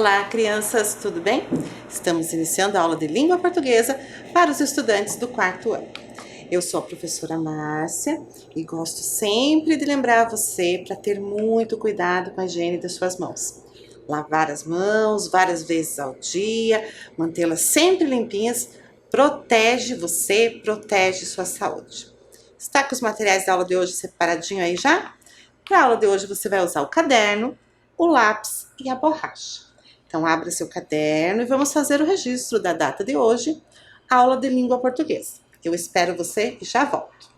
Olá, crianças, tudo bem? Estamos iniciando a aula de língua portuguesa para os estudantes do quarto ano. Eu sou a professora Márcia e gosto sempre de lembrar você para ter muito cuidado com a higiene das suas mãos. Lavar as mãos várias vezes ao dia, mantê-las sempre limpinhas, protege você, protege sua saúde. Está com os materiais da aula de hoje separadinho aí já? Para a aula de hoje você vai usar o caderno, o lápis e a borracha. Então, abra seu caderno e vamos fazer o registro da data de hoje, aula de língua portuguesa. Eu espero você e já volto.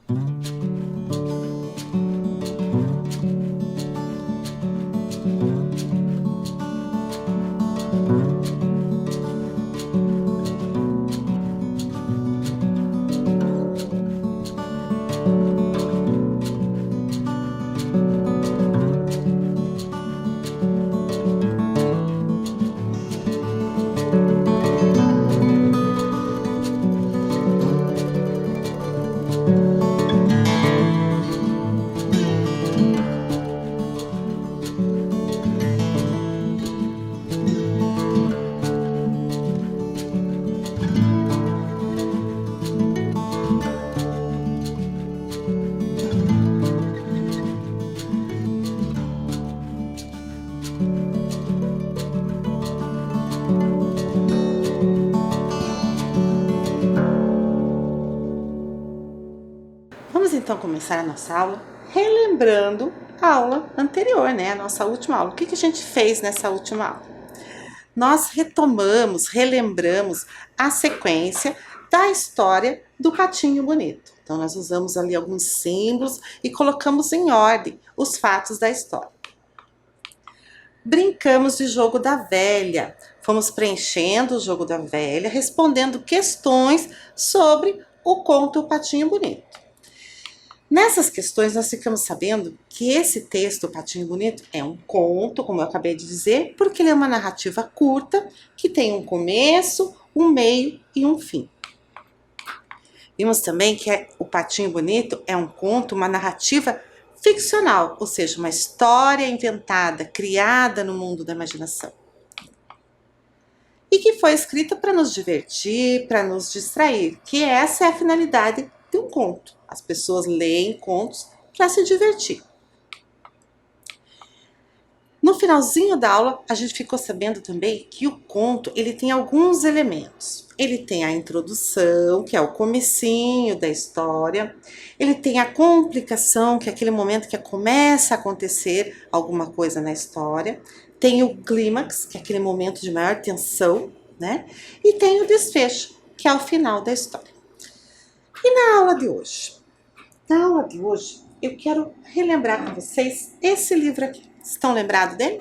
Vamos então começar a nossa aula relembrando a aula anterior, né? A nossa última aula. O que a gente fez nessa última aula? Nós relembramos a sequência da história do Patinho Bonito. Então, nós usamos ali alguns símbolos e colocamos em ordem os fatos da história. Brincamos de jogo da velha. Fomos preenchendo o jogo da velha, respondendo questões sobre o conto O Patinho Bonito. Nessas questões, nós ficamos sabendo que esse texto, O Patinho Bonito, é um conto, como eu acabei de dizer, porque ele é uma narrativa curta, que tem um começo, um meio e um fim. Vimos também que O Patinho Bonito é um conto, uma narrativa ficcional, ou seja, uma história inventada, criada no mundo da imaginação. E que foi escrita para nos divertir, para nos distrair, que essa é a finalidade de um conto. As pessoas leem contos para se divertir. No finalzinho da aula, a gente ficou sabendo também que o conto ele tem alguns elementos. Ele tem a introdução, que é o comecinho da história. Ele tem a complicação, que é aquele momento que começa a acontecer alguma coisa na história. Tem o clímax, que é aquele momento de maior tensão, né? E tem o desfecho, que é o final da história. E na aula de hoje? Na aula de hoje, eu quero relembrar com vocês esse livro aqui. Estão lembrados dele?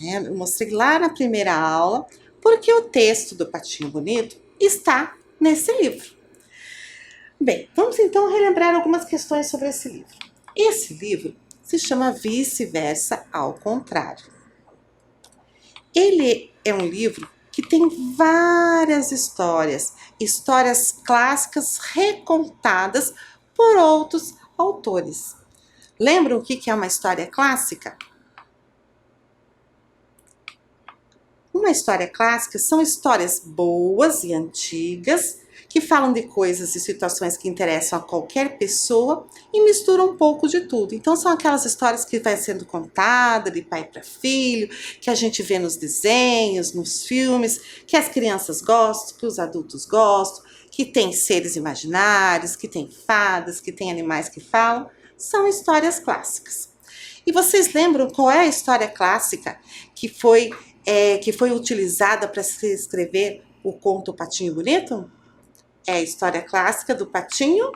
Eu mostrei lá na primeira aula, porque o texto do Patinho Bonito está nesse livro. Bem, vamos então relembrar algumas questões sobre esse livro. Esse livro se chama Vice-Versa ao Contrário. Ele é um livro que tem várias histórias clássicas recontadas por outros autores. Lembram o que é uma história clássica? Uma história clássica são histórias boas e antigas que falam de coisas e situações que interessam a qualquer pessoa e misturam um pouco de tudo. Então são aquelas histórias que vai sendo contada de pai para filho, que a gente vê nos desenhos, nos filmes, que as crianças gostam, que os adultos gostam, que tem seres imaginários, que tem fadas, que tem animais que falam. São histórias clássicas. E vocês lembram qual é a história clássica que foi utilizada para se escrever o conto O Patinho Bonito? É a história clássica do Patinho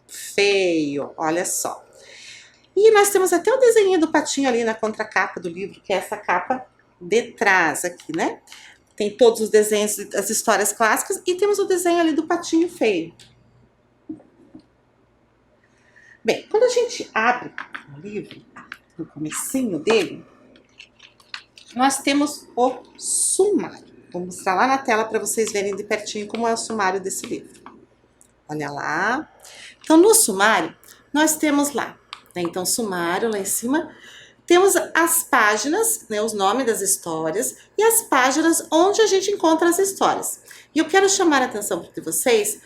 Feio, olha só. E nós temos até o desenho do patinho ali na contracapa do livro, que é essa capa de trás aqui, né? Tem todos os desenhos das histórias clássicas e temos o desenho ali do Patinho Feio. Bem, quando a gente abre o livro, no comecinho dele, nós temos o sumário. Vou mostrar lá na tela para vocês verem de pertinho como é o sumário desse livro. Olha lá. Então, no sumário, nós temos lá, né? Então, sumário lá em cima Temos as páginas, né, os nomes das histórias e as páginas onde a gente encontra as histórias. E eu quero chamar a atenção de vocês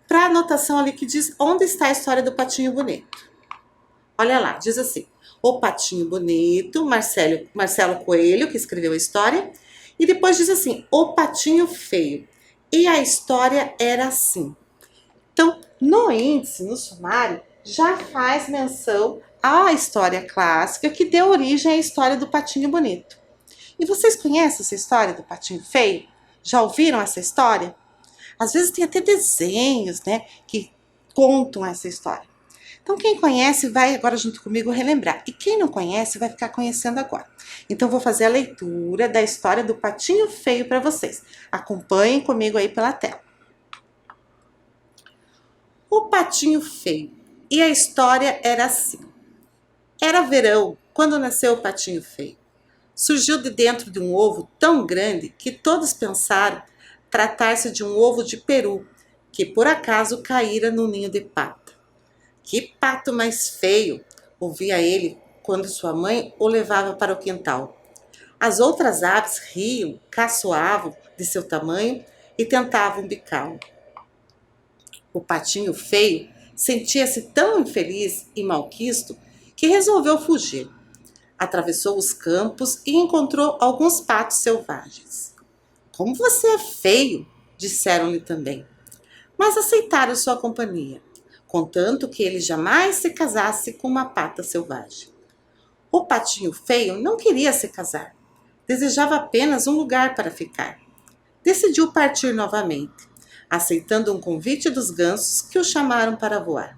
para a anotação ali que diz onde está a história do Patinho Bonito. Olha lá, diz assim: o Patinho Bonito, Marcelo Coelho, que escreveu a história, e depois diz assim: o Patinho Feio. E a história era assim. Então, no índice, no sumário, já faz menção à história clássica que deu origem à história do Patinho Bonito. E vocês conhecem essa história do Patinho Feio? Já ouviram essa história? Às vezes tem até desenhos, né, que contam essa história. Então, quem conhece vai agora junto comigo relembrar. E quem não conhece vai ficar conhecendo agora. Então, vou fazer a leitura da história do Patinho Feio para vocês. Acompanhem comigo aí pela tela. O Patinho Feio. E a história era assim. Era verão quando nasceu o Patinho Feio. Surgiu de dentro de um ovo tão grande que todos pensaram tratar-se de um ovo de peru, que por acaso caíra no ninho de pata. Que pato mais feio, ouvia ele quando sua mãe o levava para o quintal. As outras aves riam, caçoavam de seu tamanho e tentavam bicá-lo. O Patinho Feio sentia-se tão infeliz e malquisto que resolveu fugir. Atravessou os campos e encontrou alguns patos selvagens. Como você é feio, disseram-lhe também, mas aceitaram sua companhia, contanto que ele jamais se casasse com uma pata selvagem. O Patinho Feio não queria se casar, desejava apenas um lugar para ficar. Decidiu partir novamente, aceitando um convite dos gansos que o chamaram para voar.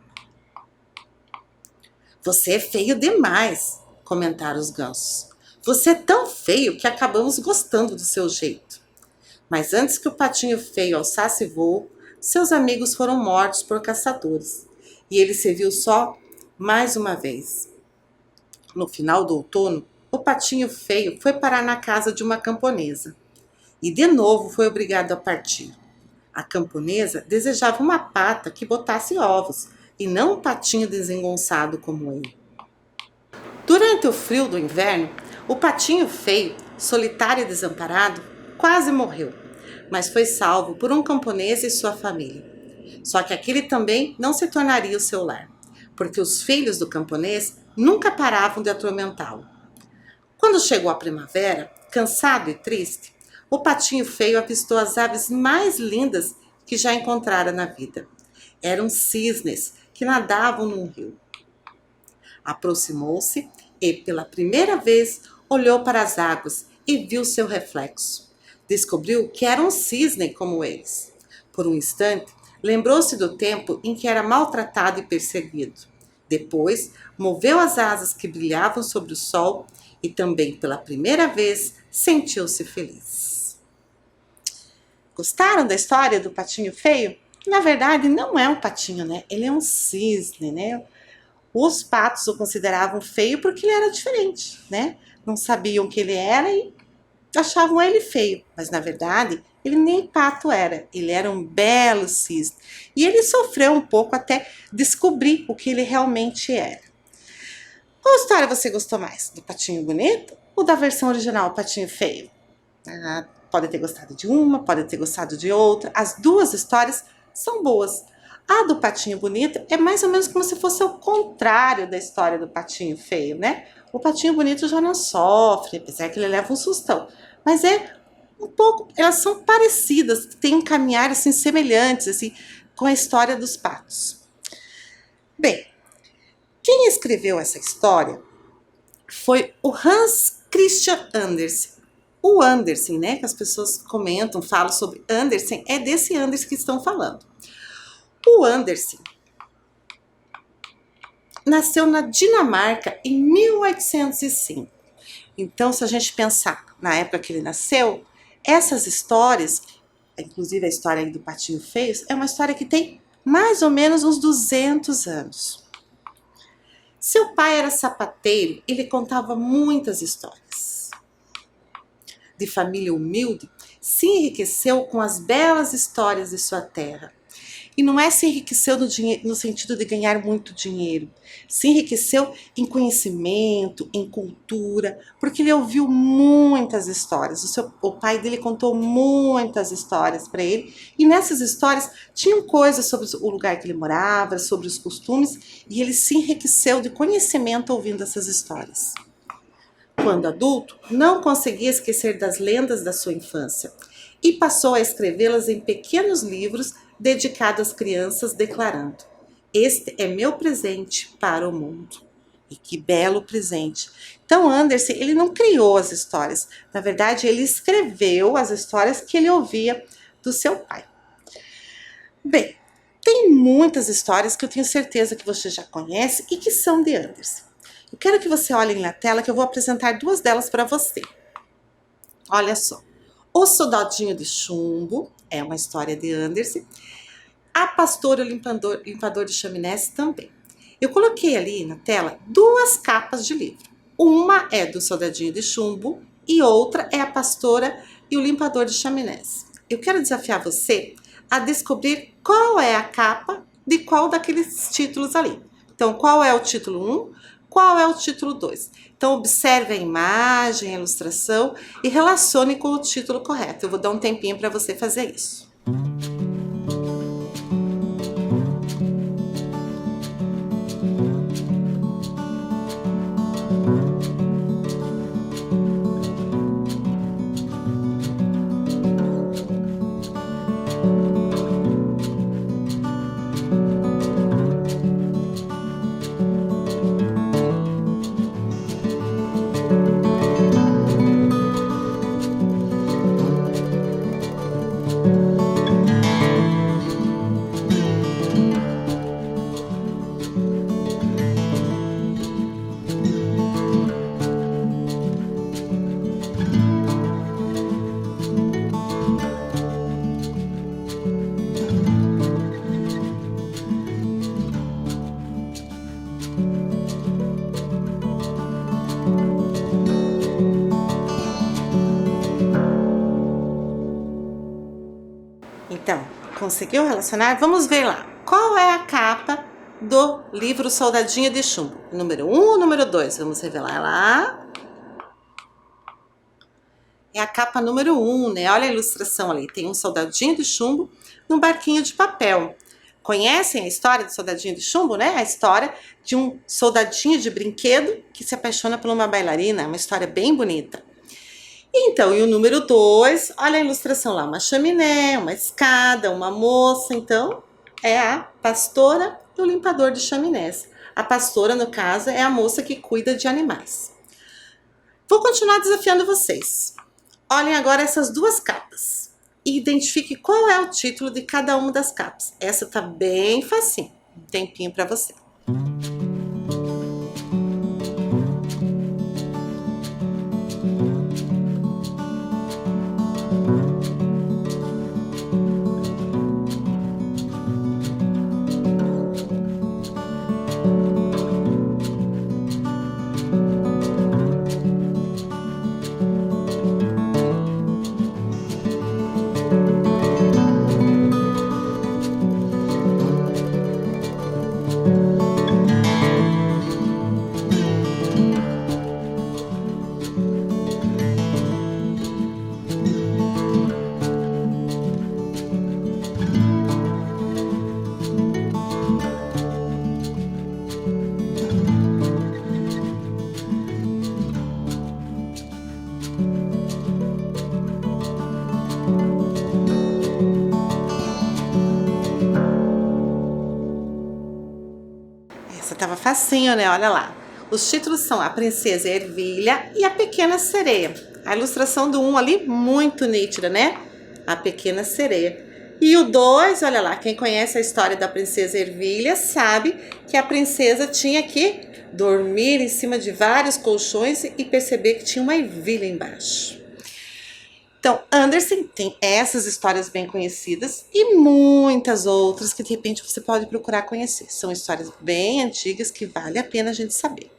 Você é feio demais, comentaram os gansos. Você é tão feio que acabamos gostando do seu jeito. Mas antes que o Patinho Feio alçasse voo, seus amigos foram mortos por caçadores, e ele se viu só mais uma vez. No final do outono, o Patinho Feio foi parar na casa de uma camponesa, e de novo foi obrigado a partir. A camponesa desejava uma pata que botasse ovos, e não um patinho desengonçado como ele. Durante o frio do inverno, o Patinho Feio, solitário e desamparado, quase morreu, mas foi salvo por um camponês e sua família. Só que aquele também não se tornaria o seu lar, porque os filhos do camponês nunca paravam de atormentá-lo. Quando chegou a primavera, cansado e triste, o Patinho Feio avistou as aves mais lindas que já encontrara na vida. Eram cisnes que nadavam num rio. Aproximou-se e, pela primeira vez, olhou para as águas e viu seu reflexo. Descobriu que era um cisne como eles. Por um instante, lembrou-se do tempo em que era maltratado e perseguido. Depois, moveu as asas que brilhavam sobre o sol e também, pela primeira vez, sentiu-se feliz. Gostaram da história do Patinho Feio? Na verdade, não é um patinho, né? Ele é um cisne, né? Os patos o consideravam feio porque ele era diferente, né? Não sabiam que ele era e achavam ele feio. Mas, na verdade, ele nem pato era. Ele era um belo cisne. E ele sofreu um pouco até descobrir o que ele realmente era. Qual história você gostou mais? Do Patinho Bonito ou da versão original, Patinho Feio? Pode ter gostado de uma, pode ter gostado de outra. As duas histórias são boas. A do Patinho Bonito é mais ou menos como se fosse o contrário da história do Patinho Feio, né? O Patinho Bonito já não sofre, apesar que ele leva um sustão. Mas é um pouco, elas são parecidas, têm um caminhar assim, semelhantes assim, com a história dos patos. Bem, quem escreveu essa história foi o Hans Christian Andersen. O Andersen, né, que as pessoas comentam, falam sobre Andersen, é desse Andersen que estão falando. O Andersen nasceu na Dinamarca em 1805. Então, se a gente pensar na época que ele nasceu, essas histórias, inclusive a história do Patinho Feio, é uma história que tem mais ou menos uns 200 anos. Seu pai era sapateiro, ele contava muitas histórias. De família humilde, se enriqueceu com as belas histórias de sua terra. E não é se enriqueceu no sentido de ganhar muito dinheiro. Se enriqueceu em conhecimento, em cultura, porque ele ouviu muitas histórias. O pai dele contou muitas histórias para ele. E nessas histórias tinham coisas sobre o lugar que ele morava, sobre os costumes. E ele se enriqueceu de conhecimento ouvindo essas histórias. Quando adulto, não conseguia esquecer das lendas da sua infância e passou a escrevê-las em pequenos livros dedicados às crianças, declarando: "Este é meu presente para o mundo." E que belo presente! Então, Andersen, ele não criou as histórias. Na verdade, ele escreveu as histórias que ele ouvia do seu pai. Bem, tem muitas histórias que eu tenho certeza que você já conhece e que são de Andersen. Eu quero que você olhe na tela que eu vou apresentar duas delas para você. Olha só. O Soldadinho de Chumbo é uma história de Andersen. A Pastora e o Limpador de Chaminés também. Eu coloquei ali na tela duas capas de livro. Uma é do Soldadinho de Chumbo e outra é a Pastora e o Limpador de Chaminés. Eu quero desafiar você a descobrir qual é a capa de qual daqueles títulos ali. Então, qual é o título 1? Qual é o título 2? Então, observe a imagem, a ilustração e relacione com o título correto. Eu vou dar um tempinho para você fazer isso. Então, conseguiu relacionar? Vamos ver lá. Qual é a capa do livro Soldadinho de Chumbo? Número 1 ou número 2? Vamos revelar lá. É a capa número 1, né? Olha a ilustração ali. Tem um soldadinho de chumbo num barquinho de papel. Conhecem a história do Soldadinho de Chumbo, né? A história de um soldadinho de brinquedo que se apaixona por uma bailarina. Uma história bem bonita. Então, e o número 2, olha a ilustração lá, uma chaminé, uma escada, uma moça. Então, é a Pastora e o Limpador de Chaminés. A pastora, no caso, é a moça que cuida de animais. Vou continuar desafiando vocês. Olhem agora essas duas capas e identifique qual é o título de cada uma das capas. Essa tá bem facinho. Um tempinho para você. Essa tava facinho, né? Olha lá. Os títulos são A Princesa Ervilha e A Pequena Sereia. A ilustração do 1 ali, muito nítida, né? A Pequena Sereia. E o 2, olha lá, quem conhece a história da Princesa Ervilha sabe que a princesa tinha que dormir em cima de vários colchões e perceber que tinha uma ervilha embaixo. Então, Andersen tem essas histórias bem conhecidas e muitas outras que de repente você pode procurar conhecer. São histórias bem antigas que vale a pena a gente saber.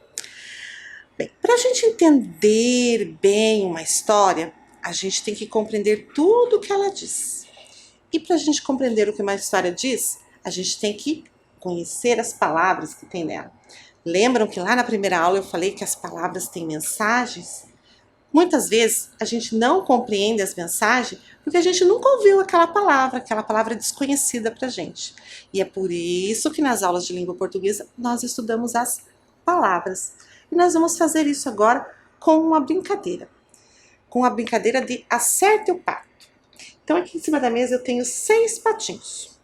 Bem, para a gente entender bem uma história, a gente tem que compreender tudo o que ela diz. E para a gente compreender o que uma história diz, a gente tem que conhecer as palavras que tem nela. Lembram que lá na primeira aula eu falei que as palavras têm mensagens? Muitas vezes a gente não compreende as mensagens porque a gente nunca ouviu aquela palavra desconhecida pra gente. E é por isso que nas aulas de língua portuguesa nós estudamos as palavras. E nós vamos fazer isso agora com uma brincadeira. Com a brincadeira de acerte o pato. Então aqui em cima da mesa eu tenho 6 patinhos.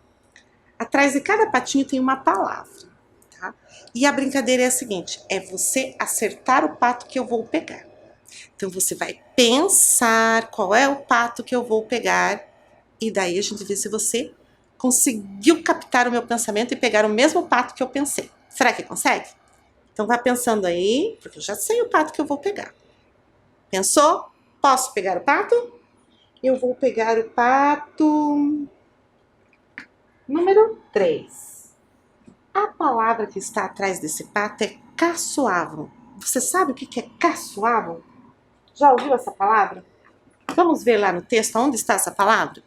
Atrás de cada patinho tem uma palavra, tá? E a brincadeira é a seguinte, é você acertar o pato que eu vou pegar. Então você vai pensar qual é o pato que eu vou pegar e daí a gente vê se você conseguiu captar o meu pensamento e pegar o mesmo pato que eu pensei. Será que consegue? Então vai pensando aí, porque eu já sei o pato que eu vou pegar. Pensou? Posso pegar o pato? Eu vou pegar o pato número 3. A palavra que está atrás desse pato é caçoavam. Você sabe o que é caçoavam? Já ouviu essa palavra? Vamos ver lá no texto onde está essa palavra?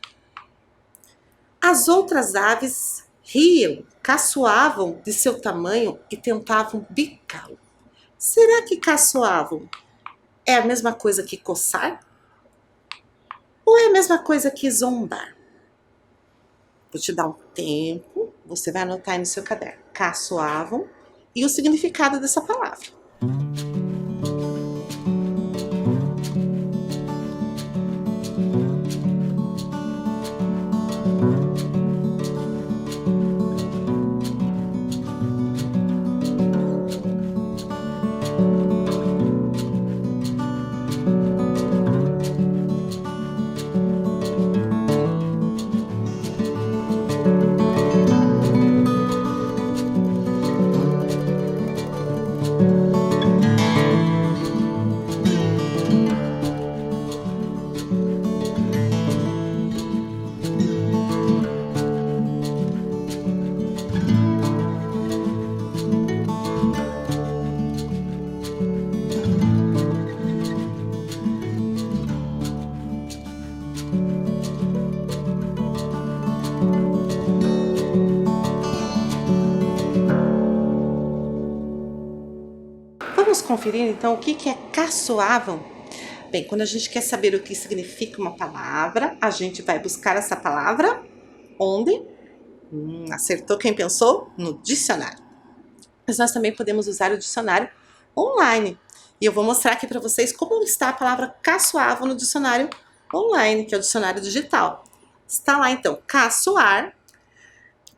As outras aves riam, caçoavam de seu tamanho e tentavam bicá-lo. Será que caçoavam é a mesma coisa que coçar? Ou é a mesma coisa que zombar? Vou te dar um tempo, você vai anotar aí no seu caderno. Caçoavam e o significado dessa palavra. Vamos conferir então o que é caçoavam? Bem, quando a gente quer saber o que significa uma palavra, a gente vai buscar essa palavra onde? Acertou quem pensou? No dicionário. Mas nós também podemos usar o dicionário online. E eu vou mostrar aqui para vocês como está a palavra caçoavam no dicionário online, que é o dicionário digital. Está lá então, caçoar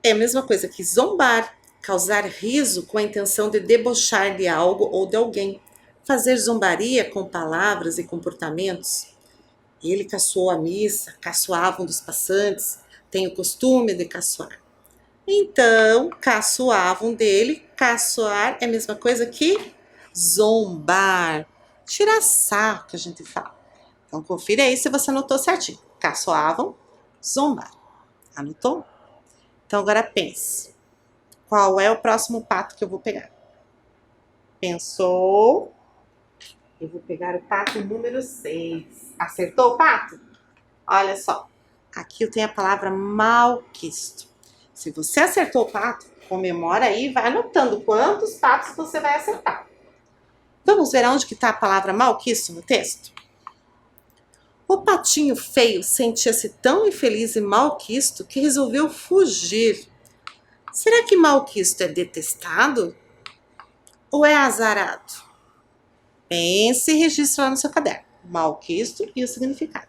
é a mesma coisa que zombar, causar riso com a intenção de debochar de algo ou de alguém, fazer zombaria com palavras e comportamentos. Ele caçoou a missa, caçoavam dos passantes, tem o costume de caçoar. Então, caçoavam dele, caçoar é a mesma coisa que zombar, tirar sarro que a gente fala. Então, confira aí se você anotou certinho. Caçoavam, zombar. Anotou? Então, agora pense. Qual é o próximo pato que eu vou pegar? Pensou? Eu vou pegar o pato número 6. Acertou o pato? Olha só. Aqui eu tenho a palavra malquisto. Se você acertou o pato, comemora aí e vai anotando quantos patos você vai acertar. Vamos ver onde que está a palavra malquisto no texto? O patinho feio sentia-se tão infeliz e malquisto que resolveu fugir. Será que malquisto é detestado? Ou é azarado? Pense e registre lá no seu caderno. Malquisto e o significado.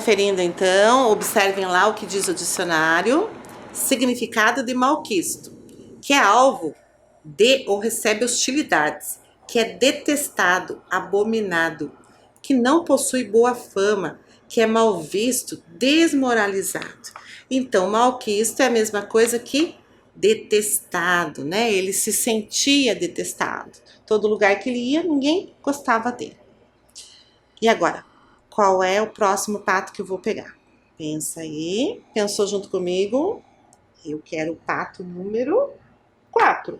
conferindo então, observem lá o que diz o dicionário. Significado de malquisto, que é alvo de ou recebe hostilidades, que é detestado, abominado, que não possui boa fama, que é mal visto, desmoralizado. Então, malquisto é a mesma coisa que detestado, né? Ele se sentia detestado. Todo lugar que ele ia, ninguém gostava dele. E agora, qual é o próximo pato que eu vou pegar? Pensa aí. Pensou junto comigo? Eu quero o pato número 4.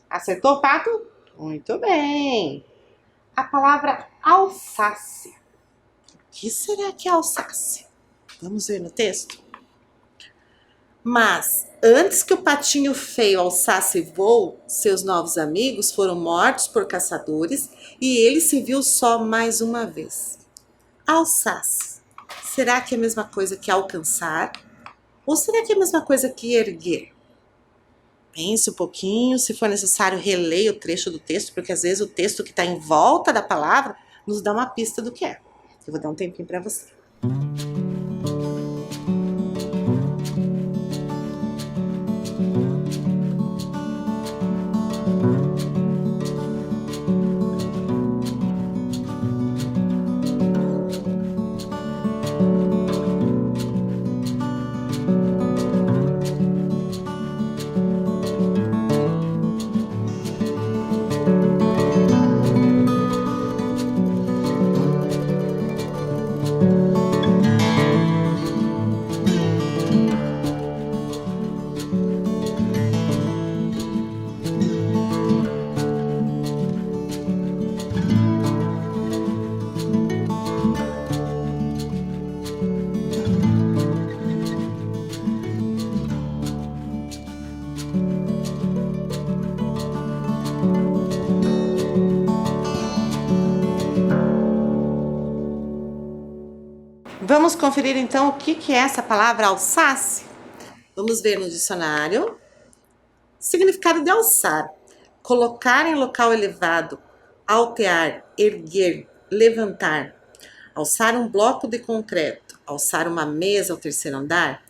Acertou o pato? Muito bem. A palavra alface. O que será que é alface? Vamos ver no texto? Mas, antes que o patinho feio alçasse voo, seus novos amigos foram mortos por caçadores e ele se viu só mais uma vez. Alçasse. Será que é a mesma coisa que alcançar? Ou será que é a mesma coisa que erguer? Pense um pouquinho, se for necessário, releia o trecho do texto, porque às vezes o texto que está em volta da palavra nos dá uma pista do que é. Eu vou dar um tempinho para você. Vamos conferir então o que é essa palavra alçace? Vamos ver no dicionário. Significado de alçar: colocar em local elevado, altear, erguer, levantar. Alçar um bloco de concreto, alçar uma mesa ao terceiro andar,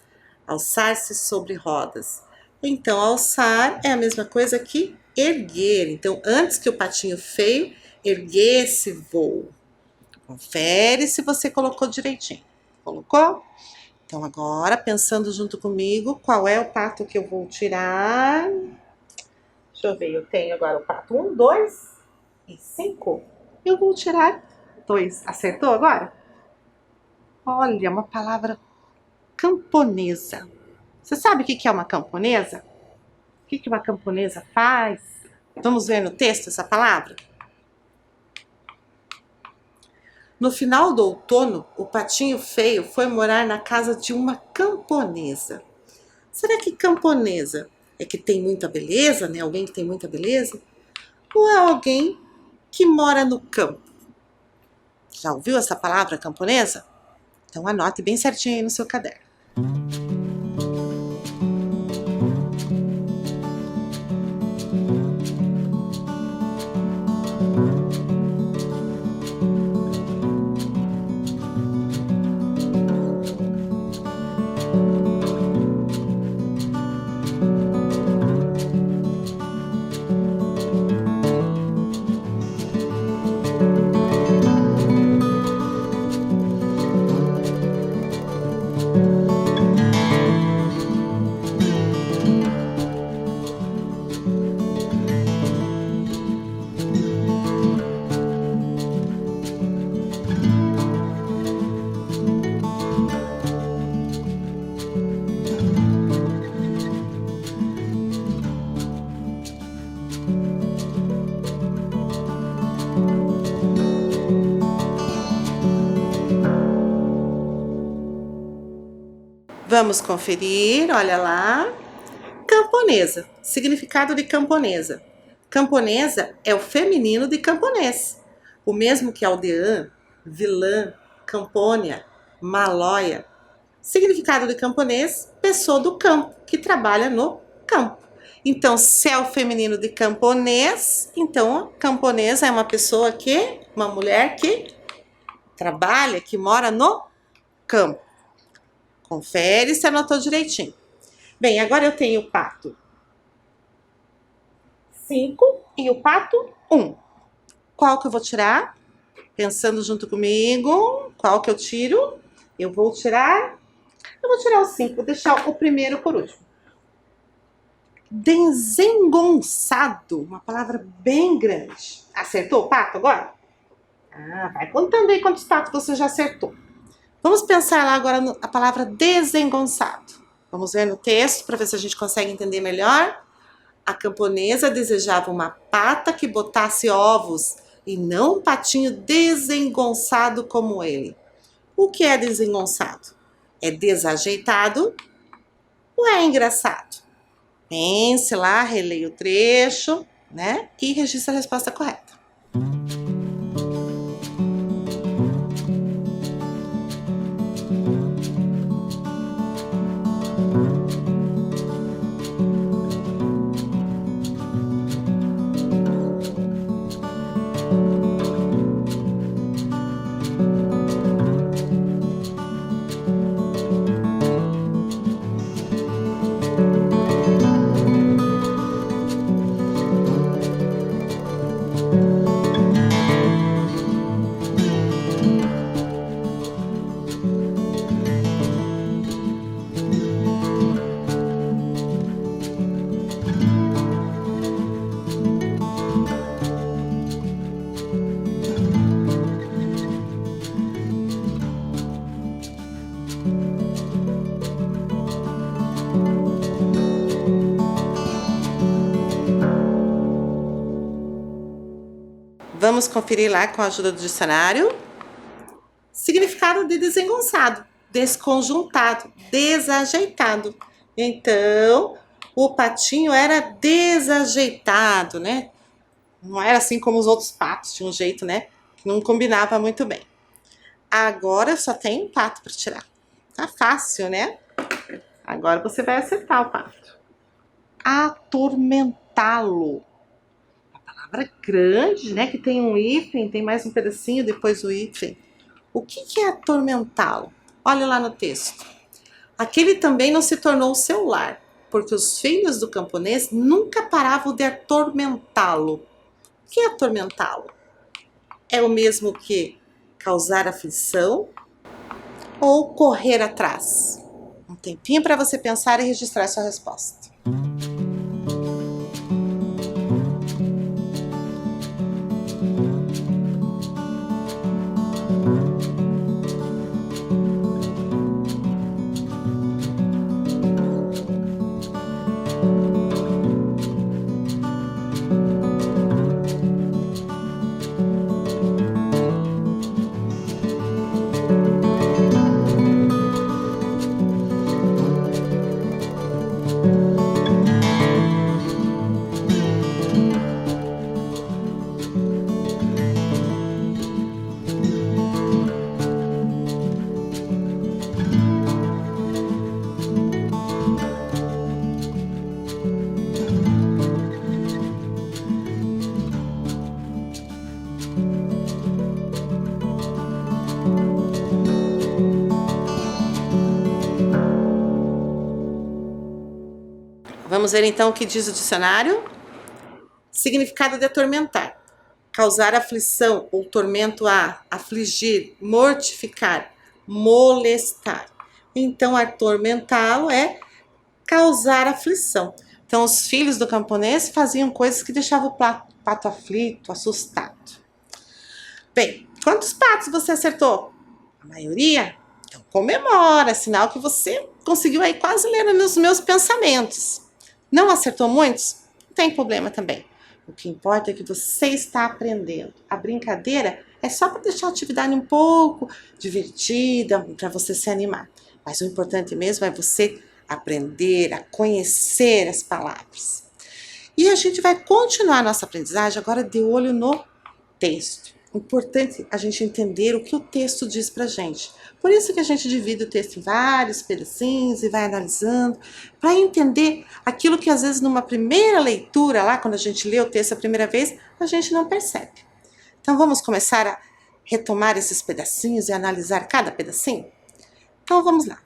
alçar-se sobre rodas. Então, alçar é a mesma coisa que erguer. Então, antes que o patinho feio erguesse voo. Confere se você colocou direitinho. Colocou? Então, agora, pensando junto comigo, qual é o pato que eu vou tirar? Deixa eu ver, eu tenho agora o pato 1, 2 e 5. Eu vou tirar 2. Acertou agora? Olha, uma palavra camponesa. Você sabe o que é uma camponesa? O que uma camponesa faz? Vamos ver no texto essa palavra? No final do outono, o patinho feio foi morar na casa de uma camponesa. Será que camponesa é que tem muita beleza, né? Alguém que tem muita beleza? Ou é alguém que mora no campo? Já ouviu essa palavra camponesa? Então anote bem certinho aí no seu caderno. Vamos conferir, olha lá. Camponesa, significado de camponesa. Camponesa é o feminino de camponês, o mesmo que aldeã, vilã, campônia, malóia. Significado de camponês, pessoa do campo, que trabalha no campo. Então, se é o feminino de camponês, então camponesa é uma pessoa uma mulher que trabalha, que mora no campo. Confere se anotou direitinho. Bem, agora eu tenho o pato 5 e o pato 1. Qual que eu vou tirar? Pensando junto comigo, qual que eu tiro? Eu vou tirar o 5, vou deixar o primeiro por último. Desengonçado, uma palavra bem grande. Acertou o pato agora? Ah, vai contando aí quantos patos você já acertou. Vamos pensar lá agora na palavra desengonçado. Vamos ver no texto para ver se a gente consegue entender melhor. A camponesa desejava uma pata que botasse ovos e não um patinho desengonçado como ele. O que é desengonçado? É desajeitado ou é engraçado? Pense lá, releia o trecho, né? E registre a resposta correta. Vamos conferir lá com a ajuda do dicionário. Significado de desengonçado, desconjuntado, desajeitado. Então, o patinho era desajeitado, né? Não era assim como os outros patos, tinha um jeito, né? Que não combinava muito bem. Agora eu só tenho um pato para tirar. Tá fácil, né? Agora você vai acertar o pato. Atormentá-lo. Palavra grande, né? Que tem um hífen, tem mais um pedacinho depois do hífen. O que é atormentá-lo? Olha lá no texto. Aquele também não se tornou o seu lar, porque os filhos do camponês nunca paravam de atormentá-lo. O que é atormentá-lo? É o mesmo que causar aflição ou correr atrás? Um tempinho para você pensar e registrar sua resposta. Vamos ver então o que diz o dicionário. Significado de atormentar. Causar aflição ou tormento a afligir, mortificar, molestar. Então, atormentá-lo é causar aflição. Então, os filhos do camponês faziam coisas que deixavam o pato aflito, assustado. Bem, quantos patos você acertou? A maioria? Então, comemora, sinal que você conseguiu aí quase ler nos meus pensamentos. Não acertou muitos? Não tem problema também. O que importa é que você está aprendendo. A brincadeira é só para deixar a atividade um pouco divertida, para você se animar. Mas o importante mesmo é você aprender a conhecer as palavras. E a gente vai continuar a nossa aprendizagem agora de olho no texto. Importante a gente entender o que o texto diz pra gente. Por isso que a gente divide o texto em vários pedacinhos e vai analisando, para entender aquilo que às vezes numa primeira leitura, lá quando a gente lê o texto a primeira vez, a gente não percebe. Então vamos começar a retomar esses pedacinhos e analisar cada pedacinho? Então vamos lá.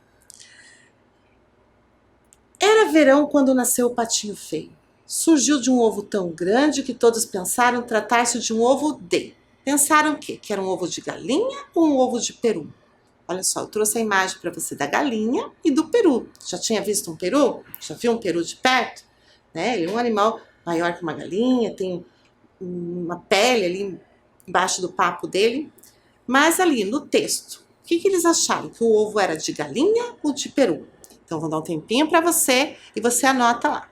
Era verão quando nasceu o patinho feio. Surgiu de um ovo tão grande que todos pensaram tratar-se de um ovo de. Pensaram o quê? Que era um ovo de galinha ou um ovo de peru? Olha só, eu trouxe a imagem para você da galinha e do peru. Já tinha visto um peru? Já viu um peru de perto? Né? Ele é um animal maior que uma galinha, tem uma pele ali embaixo do papo dele. Mas ali no texto, o que eles acharam? Que o ovo era de galinha ou de peru? Então vou dar um tempinho para você e você anota lá.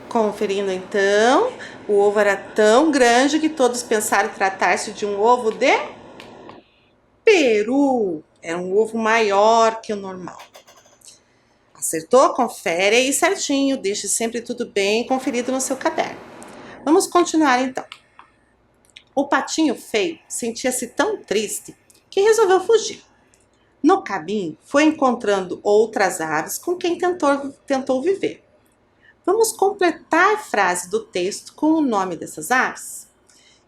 Conferindo então, o ovo era tão grande que todos pensaram tratar-se de um ovo de peru. Era um ovo maior que o normal. Acertou? Confere aí certinho, deixe sempre tudo bem conferido no seu caderno. Vamos continuar então. O patinho feio sentia-se tão triste que resolveu fugir. No caminho, foi encontrando outras aves com quem tentou viver. Vamos completar a frase do texto com o nome dessas aves?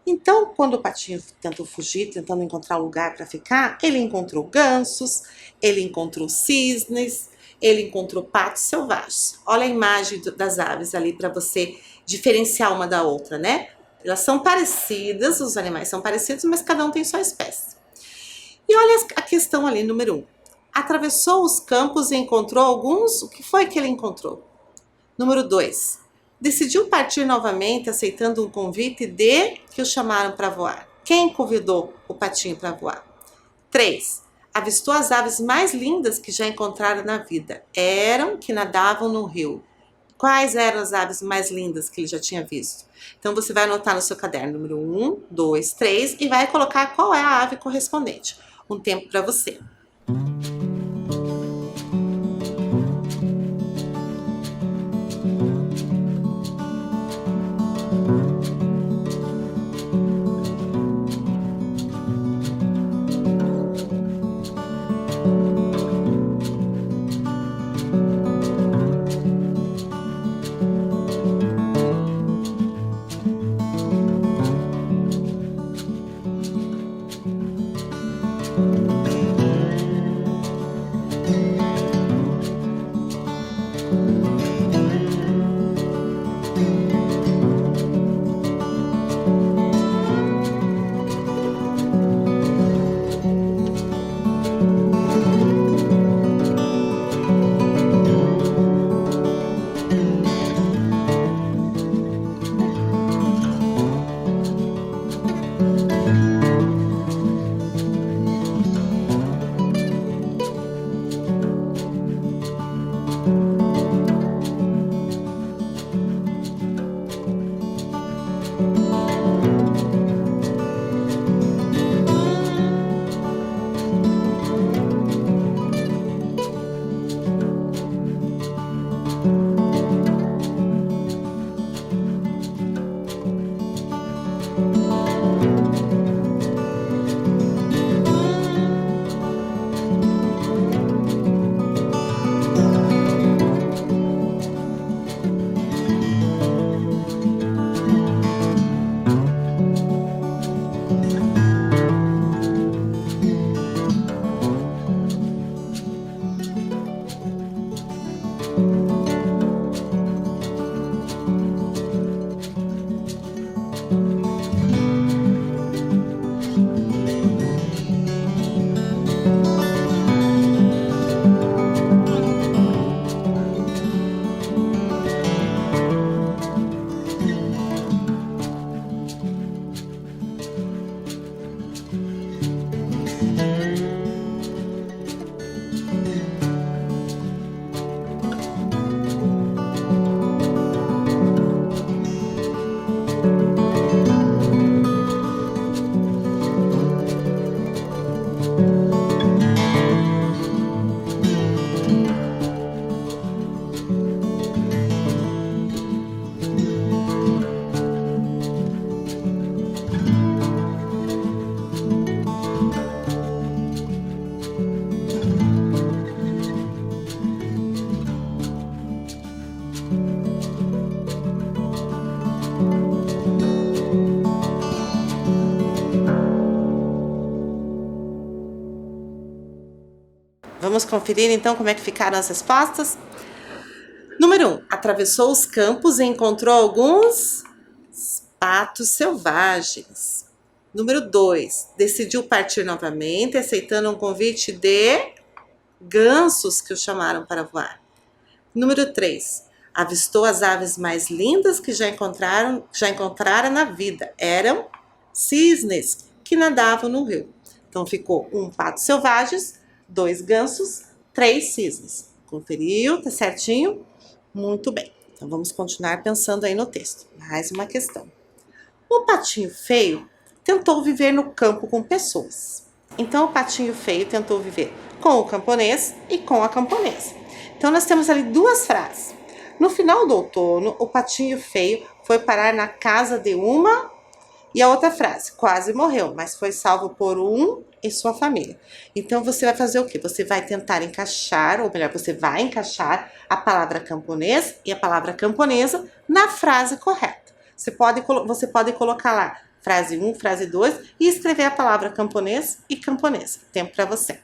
Então, quando o patinho tentou fugir, tentando encontrar um lugar para ficar, ele encontrou gansos, ele encontrou cisnes, ele encontrou patos selvagens. Olha a imagem das aves ali para você diferenciar uma da outra, né? Elas são parecidas, os animais são parecidos, mas cada um tem sua espécie. E olha a questão ali, número 1. Atravessou os campos e encontrou alguns. O que foi que ele encontrou? Número 2. Decidiu partir novamente, aceitando um convite que o chamaram para voar. Quem convidou o patinho para voar? 3. Avistou as aves mais lindas que já encontraram na vida. Eram que nadavam no rio. Quais eram as aves mais lindas que ele já tinha visto? Então você vai anotar no seu caderno número 1, 2, 3 e vai colocar qual é a ave correspondente. Um tempo para você. Vamos conferir então como é que ficaram as respostas? Número 1. Atravessou os campos e encontrou alguns patos selvagens. Número 2. Decidiu partir novamente, aceitando um convite de gansos que o chamaram para voar. Número 3. Avistou as aves mais lindas que já encontrara na vida. Eram cisnes que nadavam no rio. Então ficou 1 pato selvagens, 2 gansos, 3 cisnes. Conferiu? Tá certinho? Muito bem. Então vamos continuar pensando aí no texto. Mais uma questão. O patinho feio tentou viver no campo com pessoas. Então o patinho feio tentou viver com o camponês e com a camponesa. Então nós temos ali 2 frases. No final do outono, o patinho feio foi parar na casa de uma... E a outra frase, quase morreu, mas foi salvo por um e sua família. Então você vai fazer o quê? Você vai tentar encaixar, ou melhor, você vai encaixar a palavra camponês e a palavra camponesa na frase correta. Você pode colocar lá frase 1, frase 2 e escrever a palavra camponês e camponesa. Tempo para você.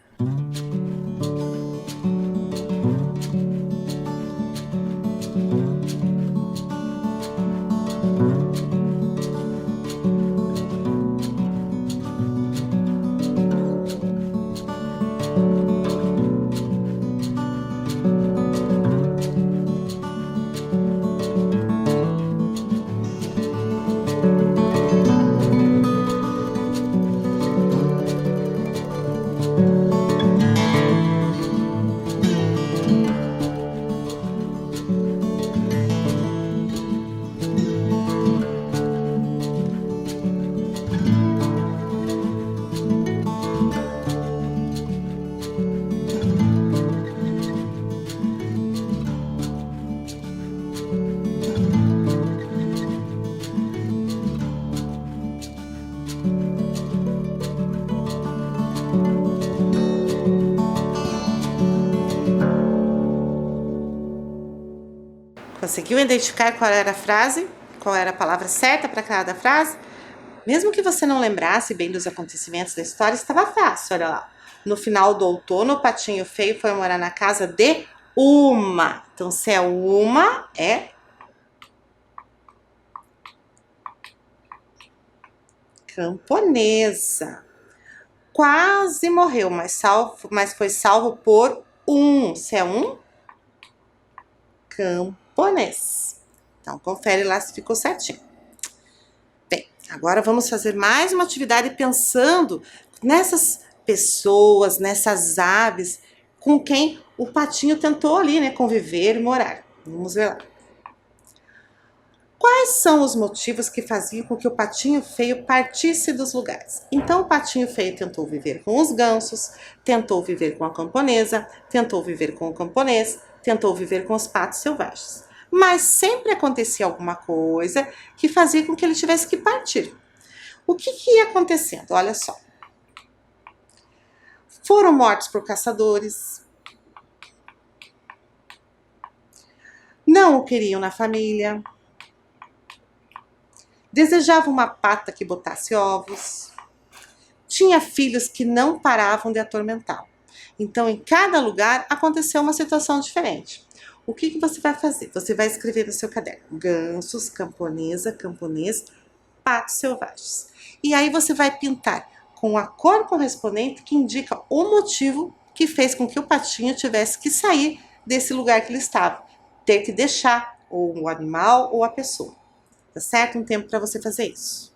Conseguiu identificar qual era a frase? Qual era a palavra certa para cada frase? Mesmo que você não lembrasse bem dos acontecimentos da história, estava fácil, olha lá. No final do outono, o patinho feio foi morar na casa de uma. Então, se é uma, é camponesa. Quase morreu, mas foi salvo por um. Se é um, camponês. Então, confere lá se ficou certinho. Bem, agora vamos fazer mais uma atividade pensando nessas pessoas, nessas aves com quem o patinho tentou ali, né, conviver e morar. Vamos ver lá. Quais são os motivos que faziam com que o patinho feio partisse dos lugares? Então, o patinho feio tentou viver com os gansos, tentou viver com a camponesa, tentou viver com o camponês, tentou viver com os patos selvagens. Mas sempre acontecia alguma coisa que fazia com que ele tivesse que partir. O que ia acontecendo? Olha só. Foram mortos por caçadores. Não o queriam na família. Desejava uma pata que botasse ovos. Tinha filhos que não paravam de atormentá-lo. Então, em cada lugar aconteceu uma situação diferente. O que você vai fazer? Você vai escrever no seu caderno: gansos, camponesa, camponês, patos selvagens. E aí você vai pintar com a cor correspondente que indica o motivo que fez com que o patinho tivesse que sair desse lugar que ele estava. Ter que deixar ou o animal ou a pessoa. Tá certo? Um tempo para você fazer isso.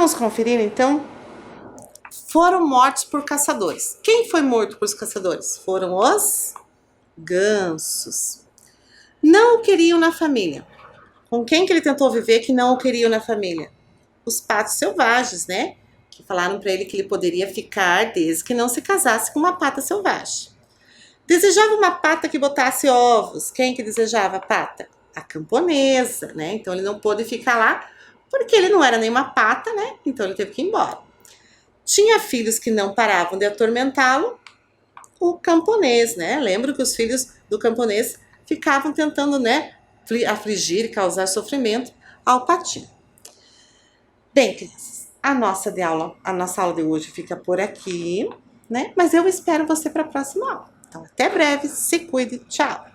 Vamos conferir então? Foram mortos por caçadores. Quem foi morto por caçadores? Foram os gansos. Não o queriam na família. Com quem que ele tentou viver que não o queriam na família? Os patos selvagens, né? Que falaram para ele que ele poderia ficar desde que não se casasse com uma pata selvagem. Desejava uma pata que botasse ovos. Quem que desejava a pata? A camponesa, né? Então ele não pôde ficar lá porque ele não era nenhuma pata, né? Então ele teve que ir embora. Tinha filhos que não paravam de atormentá-lo, o camponês, né? Lembro que os filhos do camponês ficavam tentando, né, afligir e causar sofrimento ao patinho. Bem, crianças, a nossa aula de hoje fica por aqui, né? Mas eu espero você para a próxima aula. Então, até breve, se cuide, tchau!